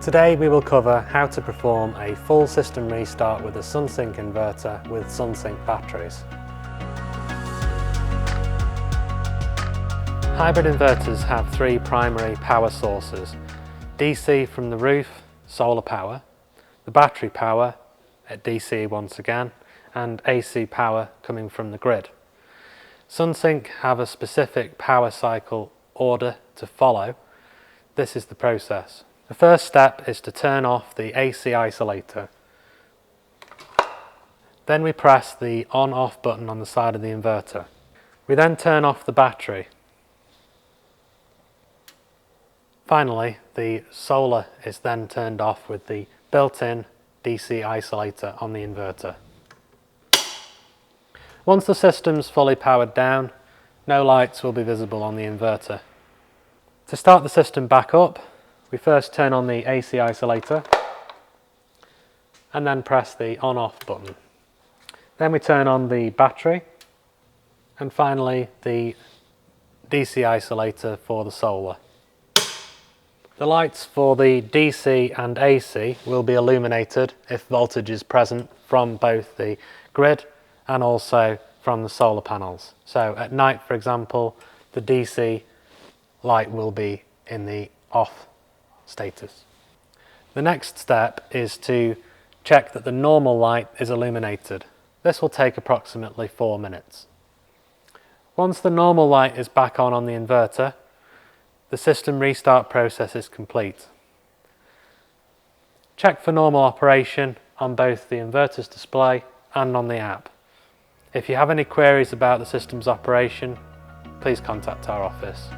Today we will cover how to perform a full system restart with a Sunsynk inverter with Sunsynk batteries. Hybrid inverters have three primary power sources: DC from the roof, solar power, the battery power at DC once again, and AC power coming from the grid. Sunsynk have a specific power cycle order to follow. This is the process. The first step is to turn off the AC isolator. Then we press the on-off button on the side of the inverter. We then turn off the battery. Finally, the solar is then turned off with the built-in DC isolator on the inverter. Once the system's fully powered down, no lights will be visible on the inverter. To start the system back up, we first turn on the AC isolator and then press the on-off button. Then we turn on the battery and finally the DC isolator for the solar. The lights for the DC and AC will be illuminated if voltage is present from both the grid and also from the solar panels. So at night, for example, the DC light will be in the off status. The next step is to check that the normal light is illuminated. This will take approximately 4 minutes. Once the normal light is back on the inverter, the system restart process is complete. Check for normal operation on both the inverter's display and on the app. If you have any queries about the system's operation, please contact our office.